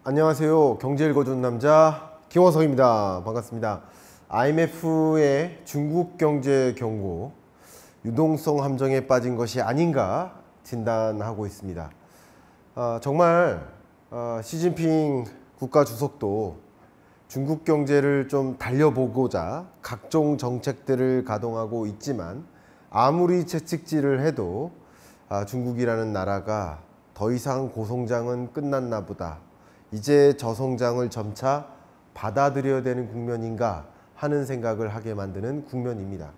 안녕하세요. 경제 읽어주는 남자 김원석입니다. 반갑습니다. IMF의 중국 경제 경고, 유동성 함정에 빠진 것이 아닌가 진단하고 있습니다. 정말 시진핑 국가주석도 중국 경제를 좀 달려보고자 각종 정책들을 가동하고 있지만, 아무리 채찍질을 해도 중국이라는 나라가 더 이상 고성장은 끝났나 보다, 이제 저성장을 점차 받아들여야 되는 국면인가 하는 생각을 하게 만드는 국면입니다.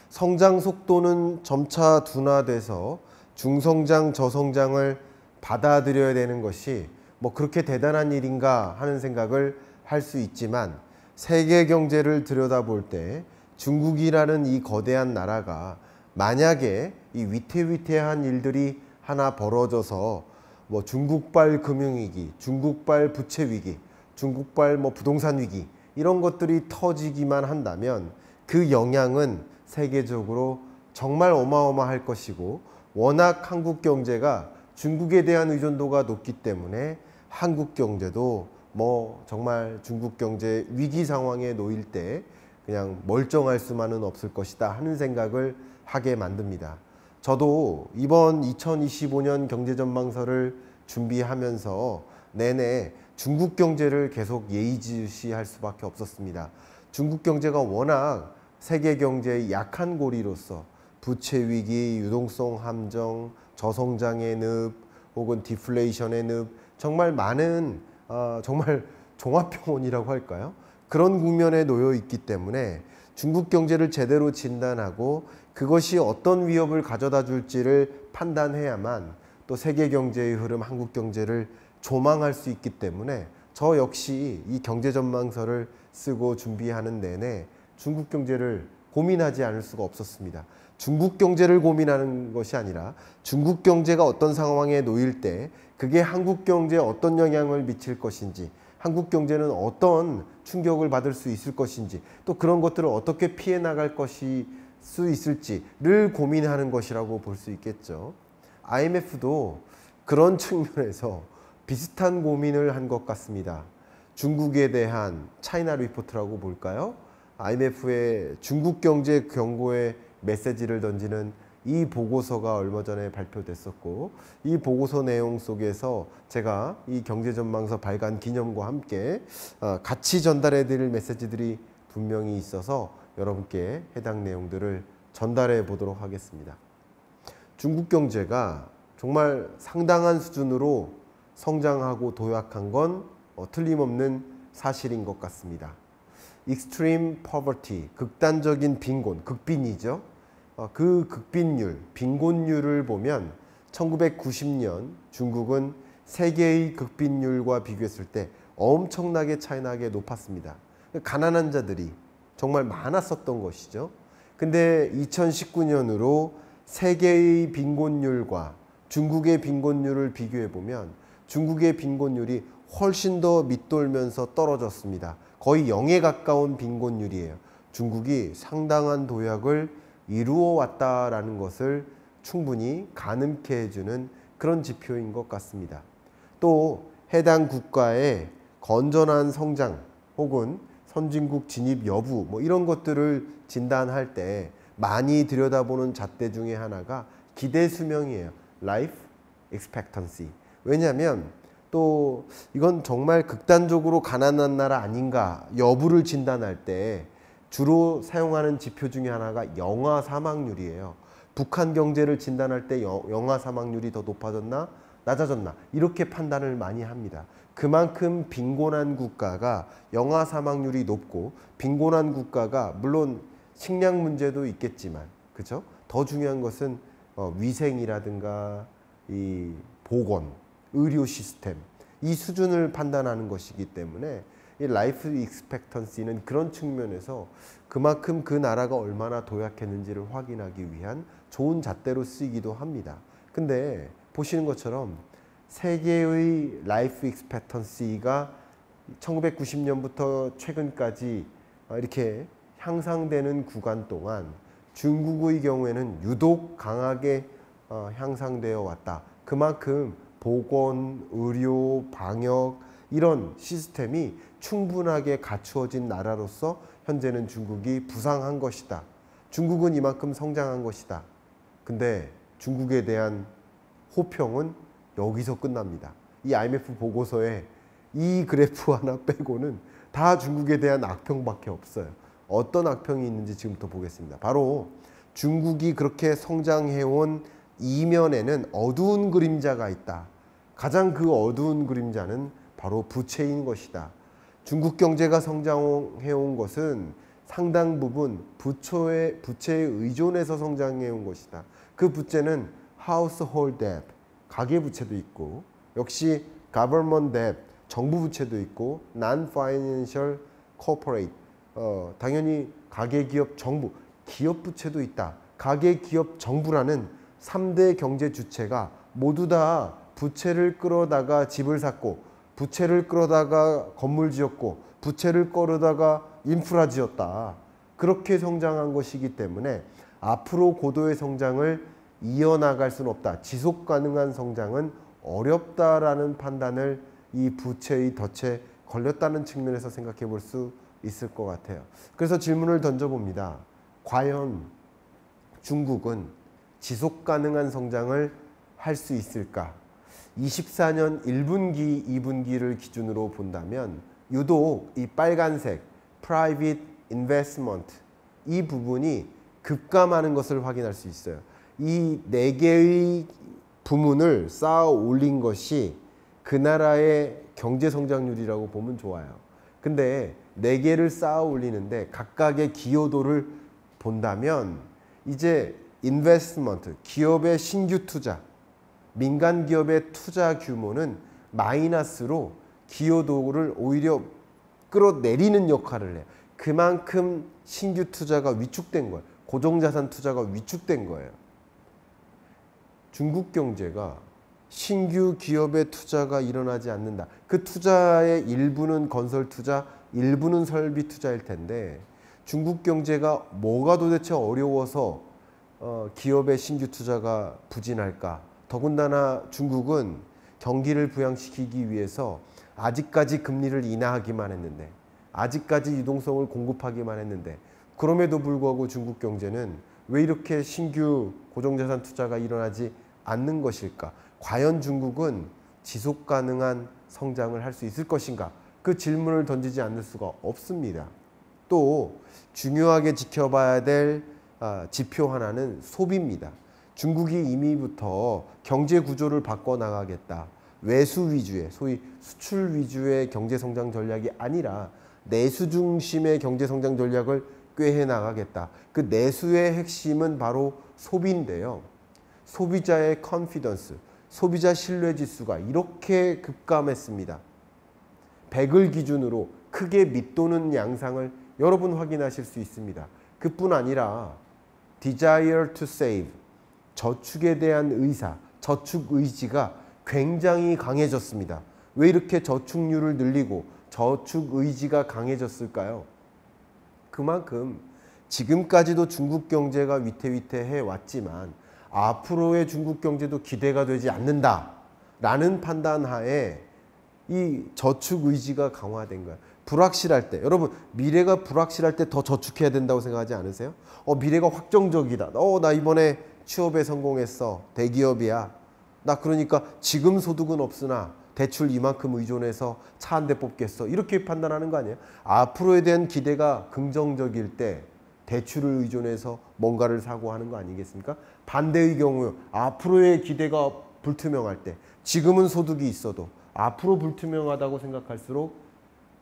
성장 속도는 점차 둔화돼서 중성장, 저성장을 받아들여야 되는 것이 뭐 그렇게 대단한 일인가 하는 생각을 할 수 있지만, 세계 경제를 들여다볼 때 중국이라는 이 거대한 나라가 만약에 이 위태위태한 일들이 하나 벌어져서 뭐 중국발 금융위기, 중국발 부채위기, 중국발 뭐 부동산 위기, 이런 것들이 터지기만 한다면 그 영향은 세계적으로 정말 어마어마할 것이고, 워낙 한국 경제가 중국에 대한 의존도가 높기 때문에 한국 경제도 뭐 정말 중국 경제 위기 상황에 놓일 때 그냥 멀쩡할 수만은 없을 것이다 하는 생각을 하게 만듭니다. 저도 이번 2025년 경제전망서를 준비하면서 내내 중국 경제를 계속 예의주시할 수밖에 없었습니다. 중국 경제가 워낙 세계 경제의 약한 고리로서 부채 위기, 유동성 함정, 저성장의 늪, 혹은 디플레이션의 늪, 정말 많은 정말 종합병원이라고 할까요? 그런 국면에 놓여 있기 때문에 중국 경제를 제대로 진단하고 그것이 어떤 위협을 가져다 줄지를 판단해야만 또 세계 경제의 흐름, 한국 경제를 조망할 수 있기 때문에 저 역시 이 경제 전망서를 쓰고 준비하는 내내 중국 경제를 고민하지 않을 수가 없었습니다. 중국 경제를 고민하는 것이 아니라 중국 경제가 어떤 상황에 놓일 때 그게 한국 경제에 어떤 영향을 미칠 것인지, 한국 경제는 어떤 충격을 받을 수 있을 것인지, 또 그런 것들을 어떻게 피해 나갈 것이 수 있을지를 고민하는 것이라고 볼 수 있겠죠. IMF도 그런 측면에서 비슷한 고민을 한 것 같습니다. 중국에 대한 차이나 리포트라고 볼까요? IMF의 중국 경제 경고의 메시지를 던지는 이 보고서가 얼마 전에 발표됐었고, 이 보고서 내용 속에서 제가 이 경제전망서 발간 기념과 함께 같이 전달해 드릴 메시지들이 분명히 있어서 여러분께 해당 내용들을 전달해 보도록 하겠습니다. 중국 경제가 정말 상당한 수준으로 성장하고 도약한 건 틀림없는 사실인 것 같습니다. Extreme Poverty, 극단적인 빈곤, 극빈이죠. 그 극빈율, 빈곤율을 보면 1990년 중국은 세계의 극빈율과 비교했을 때 엄청나게 차이나게 높았습니다. 가난한 자들이 정말 많았었던 것이죠. 근데 2019년으로 세계의 빈곤율과 중국의 빈곤율을 비교해 보면 중국의 빈곤율이 훨씬 더 밑돌면서 떨어졌습니다. 거의 0에 가까운 빈곤율이에요. 중국이 상당한 도약을 이루어 왔다라는 것을 충분히 가늠케 해주는 그런 지표인 것 같습니다. 또 해당 국가의 건전한 성장 혹은 선진국 진입 여부, 뭐 이런 것들을 진단할 때 많이 들여다보는 잣대 중에 하나가 기대 수명이에요. Life expectancy. 왜냐하면 또 이건 정말 극단적으로 가난한 나라 아닌가 여부를 진단할 때 주로 사용하는 지표 중에 하나가 영아 사망률이에요. 북한 경제를 진단할 때 영아 사망률이 더 높아졌나 낮아졌나 이렇게 판단을 많이 합니다. 그만큼 빈곤한 국가가 영아 사망률이 높고, 빈곤한 국가가 물론 식량 문제도 있겠지만, 그렇죠? 더 중요한 것은 위생이라든가 이 보건, 의료 시스템, 이 수준을 판단하는 것이기 때문에 이 라이프 익스펙턴시는 그런 측면에서 그만큼 그 나라가 얼마나 도약했는지를 확인하기 위한 좋은 잣대로 쓰이기도 합니다. 근데 보시는 것처럼 세계의 라이프 익스펙턴시가 1990년부터 최근까지 이렇게 향상되는 구간 동안 중국의 경우에는 유독 강하게 향상되어 왔다. 그만큼 보건, 의료, 방역 이런 시스템이 충분하게 갖추어진 나라로서 현재는 중국이 부상한 것이다. 중국은 이만큼 성장한 것이다. 근데 중국에 대한 호평은 여기서 끝납니다. 이 IMF 보고서에 이 그래프 하나 빼고는 다 중국에 대한 악평밖에 없어요. 어떤 악평이 있는지 지금부터 보겠습니다. 바로 중국이 그렇게 성장해온 이면에는 어두운 그림자가 있다. 가장 그 어두운 그림자는 바로 부채인 것이다. 중국 경제가 성장해온 것은 상당 부분 부채에 의존해서 성장해온 것이다. 그 부채는 household debt, 가계부채도 있고, 역시 government debt, 정부 부채도 있고, non-financial corporate, 당연히 가계기업 정부, 기업 부채도 있다. 가계기업 정부라는 3대 경제 주체가 모두 다 부채를 끌어다가 집을 샀고, 부채를 끌어다가 건물 지었고, 부채를 끌어다가 인프라 지었다. 그렇게 성장한 것이기 때문에 앞으로 고도의 성장을 이어나갈 수는 없다. 지속 가능한 성장은 어렵다라는 판단을 이 부채의 덫에 걸렸다는 측면에서 생각해 볼 수 있을 것 같아요. 그래서 질문을 던져봅니다. 과연 중국은 지속 가능한 성장을 할 수 있을까? 24년 1분기, 2분기를 기준으로 본다면 유독 이 빨간색 private investment 이 부분이 급감하는 것을 확인할 수 있어요. 이 4개의 부문을 쌓아 올린 것이 그 나라의 경제 성장률이라고 보면 좋아요. 근데 4개를 쌓아 올리는데 각각의 기여도를 본다면 이제 investment, 기업의 신규 투자, 민간 기업의 투자 규모는 마이너스로 기여도를 오히려 끌어내리는 역할을 해요. 그만큼 신규 투자가 위축된 거예요. 고정자산 투자가 위축된 거예요. 중국 경제가 신규 기업의 투자가 일어나지 않는다. 그 투자의 일부는 건설 투자, 일부는 설비 투자일 텐데 중국 경제가 뭐가 도대체 어려워서 기업의 신규 투자가 부진할까? 더군다나 중국은 경기를 부양시키기 위해서 아직까지 금리를 인하하기만 했는데, 아직까지 유동성을 공급하기만 했는데, 그럼에도 불구하고 중국 경제는 왜 이렇게 신규 고정자산 투자가 일어나지 않는 것일까? 과연 중국은 지속 가능한 성장을 할 수 있을 것인가? 그 질문을 던지지 않을 수가 없습니다. 또 중요하게 지켜봐야 될 지표 하나는 소비입니다. 중국이 이미부터 경제 구조를 바꿔나가겠다. 외수 위주의, 소위 수출 위주의 경제성장 전략이 아니라 내수 중심의 경제성장 전략을 꾀해 나가겠다. 그 내수의 핵심은 바로 소비인데요. 소비자의 컨피던스, 소비자 신뢰지수가 이렇게 급감했습니다. 100을 기준으로 크게 밑도는 양상을 여러분 확인하실 수 있습니다. 그뿐 아니라 desire to save, 저축에 대한 의사, 저축 의지가 굉장히 강해졌습니다. 왜 이렇게 저축률을 늘리고 저축 의지가 강해졌을까요? 그만큼 지금까지도 중국 경제가 위태위태해 왔지만 앞으로의 중국 경제도 기대가 되지 않는다라는 판단하에 이 저축 의지가 강화된 거예요. 불확실할 때, 여러분 미래가 불확실할 때 더 저축해야 된다고 생각하지 않으세요? 미래가 확정적이다. 나 이번에 취업에 성공했어. 대기업이야. 나 그러니까 지금 소득은 없으나 대출 이만큼 의존해서 차 한 대 뽑겠어. 이렇게 판단하는 거 아니에요? 앞으로에 대한 기대가 긍정적일 때 대출을 의존해서 뭔가를 사고 하는 거 아니겠습니까? 반대의 경우 앞으로의 기대가 불투명할 때, 지금은 소득이 있어도 앞으로 불투명하다고 생각할수록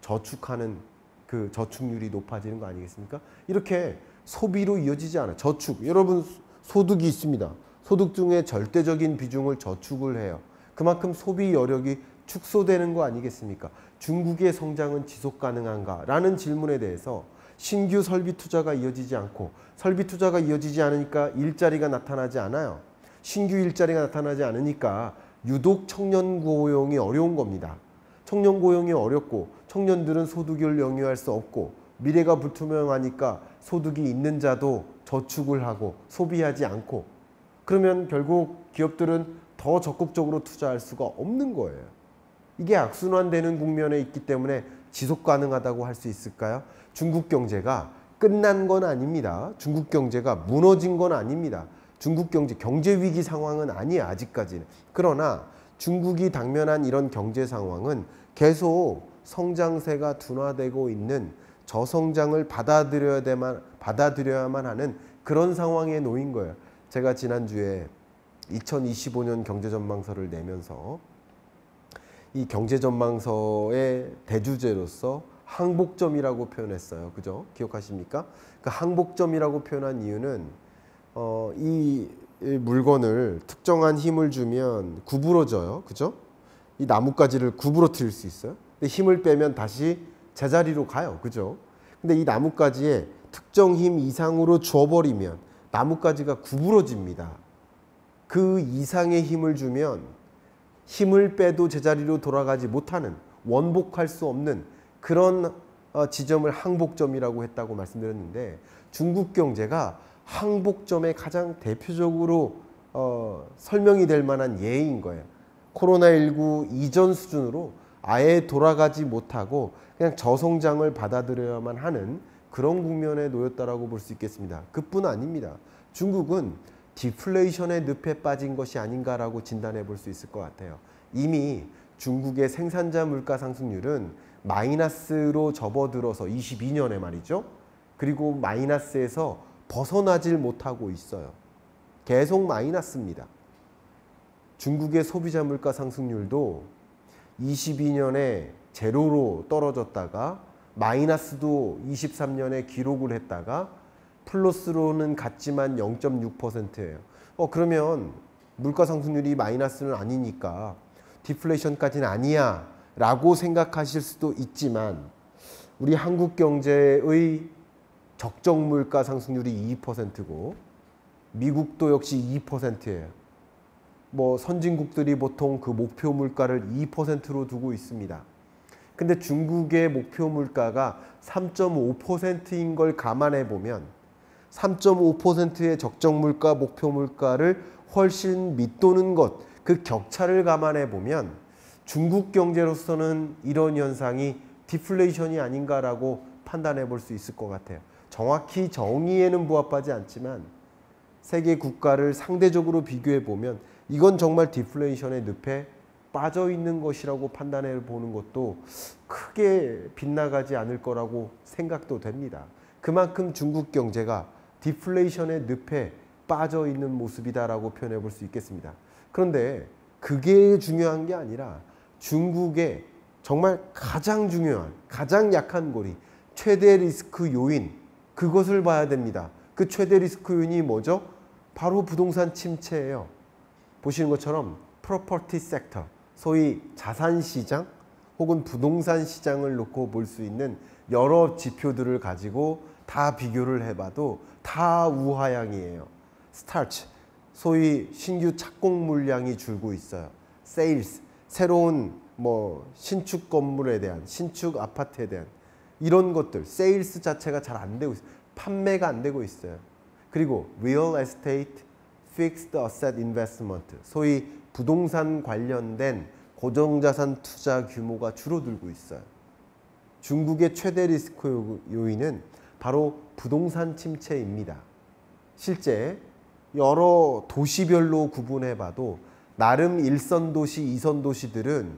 저축하는 그 저축률이 높아지는 거 아니겠습니까? 이렇게 소비로 이어지지 않아요. 저축, 여러분 소득이 있습니다. 소득 중에 절대적인 비중을 저축을 해요. 그만큼 소비 여력이 축소되는 거 아니겠습니까? 중국의 성장은 지속 가능한가? 라는 질문에 대해서 신규 설비 투자가 이어지지 않고, 설비 투자가 이어지지 않으니까 일자리가 나타나지 않아요. 신규 일자리가 나타나지 않으니까 유독 청년 고용이 어려운 겁니다. 청년 고용이 어렵고 청년들은 소득을 영위할 수 없고 미래가 불투명하니까 소득이 있는 자도 저축을 하고 소비하지 않고, 그러면 결국 기업들은 더 적극적으로 투자할 수가 없는 거예요. 이게 악순환되는 국면에 있기 때문에 지속 가능하다고 할 수 있을까요? 중국 경제가 끝난 건 아닙니다. 중국 경제가 무너진 건 아닙니다. 중국 경제 위기 상황은 아니야, 아직까지는. 그러나 중국이 당면한 이런 경제 상황은 계속 성장세가 둔화되고 있는 저성장을 받아들여야만 하는 그런 상황에 놓인 거예요. 제가 지난주에 2025년 경제전망서를 내면서 이 경제전망서의 대주제로서 항복점이라고 표현했어요. 그죠? 기억하십니까? 그 항복점이라고 표현한 이유는 이 물건을 특정한 힘을 주면 구부러져요. 그죠? 이 나뭇가지를 구부러뜨릴 수 있어요. 근데 힘을 빼면 다시 제자리로 가요. 그죠? 근데 이 나뭇가지에 특정 힘 이상으로 줘버리면 나뭇가지가 구부러집니다. 그 이상의 힘을 주면 힘을 빼도 제자리로 돌아가지 못하는, 원복할 수 없는 그런 지점을 항복점이라고 했다고 말씀드렸는데, 중국 경제가 항복점의 가장 대표적으로 설명이 될 만한 예인 거예요. 코로나19 이전 수준으로 아예 돌아가지 못하고 그냥 저성장을 받아들여야만 하는 그런 국면에 놓였다라고 볼 수 있겠습니다. 그뿐 아닙니다. 중국은 디플레이션의 늪에 빠진 것이 아닌가라고 진단해 볼 수 있을 것 같아요. 이미 중국의 생산자 물가 상승률은 마이너스로 접어들어서 22년에 말이죠. 그리고 마이너스에서 벗어나질 못하고 있어요. 계속 마이너스입니다. 중국의 소비자 물가 상승률도 22년에 제로로 떨어졌다가 마이너스도 23년에 기록을 했다가 플러스로는 갔지만 0.6%예요. 그러면 물가 상승률이 마이너스는 아니니까 디플레이션까지는 아니야 라고 생각하실 수도 있지만, 우리 한국 경제의 적정 물가 상승률이 2%고 미국도 역시 2%예요. 선진국들이 보통 그 목표 물가를 2%로 두고 있습니다. 근데 중국의 목표 물가가 3.5%인 걸 감안해 보면 3.5%의 적정 물가, 목표 물가를 훨씬 밑도는 것, 그 격차를 감안해 보면 중국 경제로서는 이런 현상이 디플레이션이 아닌가라고 판단해 볼 수 있을 것 같아요. 정확히 정의에는 부합하지 않지만 세계 국가를 상대적으로 비교해 보면 이건 정말 디플레이션의 늪에 빠져 있는 것이라고 판단해 보는 것도 크게 빗나가지 않을 거라고 생각도 됩니다. 그만큼 중국 경제가 디플레이션의 늪에 빠져 있는 모습이다라고 표현해 볼 수 있겠습니다. 그런데 그게 중요한 게 아니라 중국의 정말 가장 중요한, 가장 약한 고리, 최대 리스크 요인, 그것을 봐야 됩니다. 그 최대 리스크 요인이 뭐죠? 바로 부동산 침체예요. 보시는 것처럼 프로퍼티 섹터, 소위 자산시장 혹은 부동산 시장을 놓고 볼 수 있는 여러 지표들을 가지고 다 비교를 해봐도 다 우하향이에요. 스타트, 소위 신규 착공 물량이 줄고 있어요. 세일스, 새로운 신축 건물에 대한, 신축 아파트에 대한 이런 것들, 세일스 자체가 잘 안 되고 있어요. 판매가 안 되고 있어요. 그리고 real estate, fixed asset investment, 소위 부동산 관련된 고정자산 투자 규모가 줄어들고 있어요. 중국의 최대 리스크 요인은 바로 부동산 침체입니다. 실제 여러 도시별로 구분해 봐도 나름 1선 도시, 2선 도시들은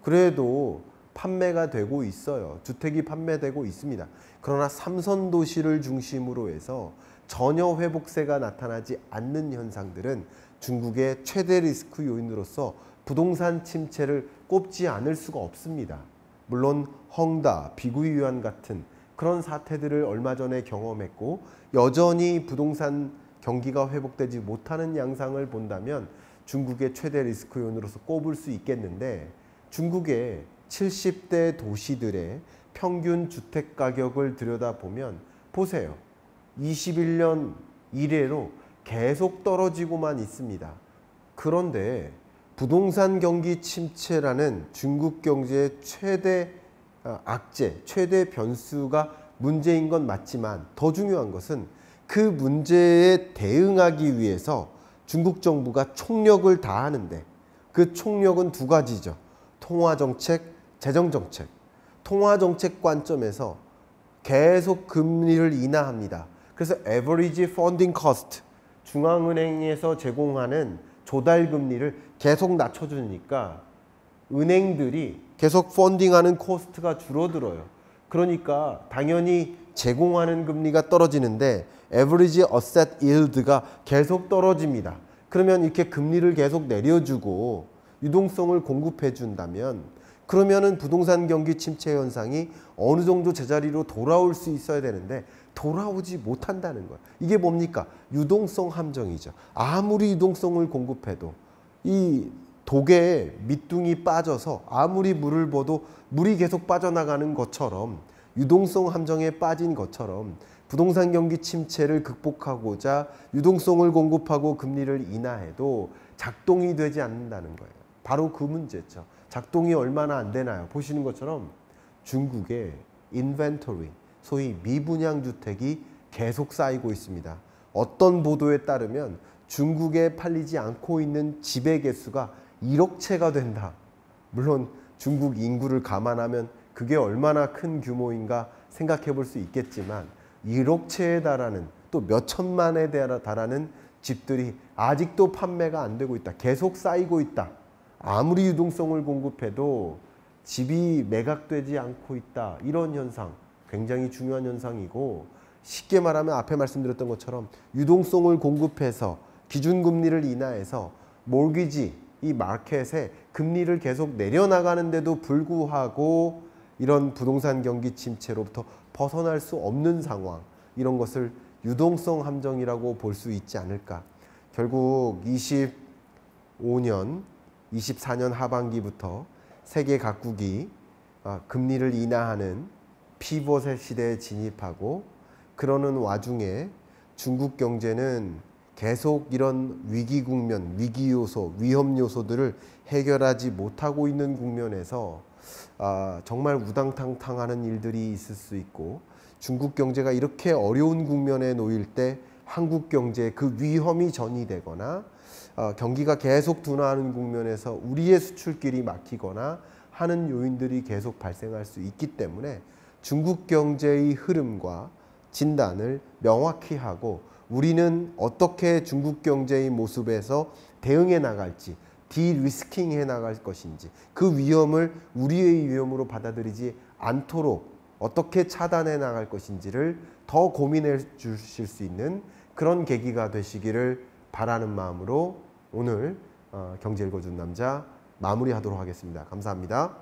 그래도 판매가 되고 있어요. 주택이 판매되고 있습니다. 그러나 3선 도시를 중심으로 해서 전혀 회복세가 나타나지 않는 현상들은 중국의 최대 리스크 요인으로서 부동산 침체를 꼽지 않을 수가 없습니다. 물론 헝다, 비구이유안 같은 그런 사태들을 얼마 전에 경험했고 여전히 부동산 경기가 회복되지 못하는 양상을 본다면 중국의 최대 리스크 요인으로서 꼽을 수 있겠는데, 중국의 70대 도시들의 평균 주택 가격을 들여다보면 보세요. 21년 이래로 계속 떨어지고만 있습니다. 그런데 부동산 경기 침체라는 중국 경제의 최대 악재, 최대 변수가 문제인 건 맞지만 더 중요한 것은 그 문제에 대응하기 위해서 중국 정부가 총력을 다하는데, 그 총력은 두 가지죠. 통화정책, 재정정책. 통화정책 관점에서 계속 금리를 인하합니다. 그래서 average funding cost, 중앙은행에서 제공하는 조달금리를 계속 낮춰주니까 은행들이 계속 펀딩하는 코스트가 줄어들어요. 그러니까 당연히 제공하는 금리가 떨어지는데 average asset yield가 계속 떨어집니다. 그러면 이렇게 금리를 계속 내려주고 유동성을 공급해 준다면 그러면은 부동산 경기 침체 현상이 어느 정도 제자리로 돌아올 수 있어야 되는데 돌아오지 못한다는 거예요. 이게 뭡니까? 유동성 함정이죠. 아무리 유동성을 공급해도 이 독에 밑둥이 빠져서 아무리 물을 부어도 물이 계속 빠져나가는 것처럼 유동성 함정에 빠진 것처럼 부동산 경기 침체를 극복하고자 유동성을 공급하고 금리를 인하해도 작동이 되지 않는다는 거예요. 바로 그 문제죠. 작동이 얼마나 안 되나요? 보시는 것처럼 중국의 인벤토리, 소위 미분양 주택이 계속 쌓이고 있습니다. 어떤 보도에 따르면 중국에 팔리지 않고 있는 집의 개수가 1억 채가 된다. 물론 중국 인구를 감안하면 그게 얼마나 큰 규모인가 생각해 볼 수 있겠지만 1억 채에 달하는 또 몇 천만에 달하는 집들이 아직도 판매가 안 되고 있다. 계속 쌓이고 있다. 아무리 유동성을 공급해도 집이 매각되지 않고 있다. 이런 현상 굉장히 중요한 현상이고 쉽게 말하면 앞에 말씀드렸던 것처럼 유동성을 공급해서 기준금리를 인하해서 몰기지 이 마켓에 금리를 계속 내려나가는데도 불구하고 이런 부동산 경기 침체로부터 벗어날 수 없는 상황, 이런 것을 유동성 함정이라고 볼 수 있지 않을까. 결국 25년, 24년 하반기부터 세계 각국이 금리를 인하하는 피벗의 시대에 진입하고 그러는 와중에 중국 경제는 계속 이런 위기 국면, 위기 요소, 위험 요소들을 해결하지 못하고 있는 국면에서 정말 우당탕탕하는 일들이 있을 수 있고 중국 경제가 이렇게 어려운 국면에 놓일 때 한국 경제에 그 위험이 전이되거나 경기가 계속 둔화하는 국면에서 우리의 수출길이 막히거나 하는 요인들이 계속 발생할 수 있기 때문에 중국 경제의 흐름과 진단을 명확히 하고 우리는 어떻게 중국 경제의 모습에서 대응해 나갈지, 디리스킹 해 나갈 것인지, 그 위험을 우리의 위험으로 받아들이지 않도록 어떻게 차단해 나갈 것인지를 더 고민해 주실 수 있는 그런 계기가 되시기를 바라는 마음으로 오늘 경제 읽어준 남자 마무리하도록 하겠습니다. 감사합니다.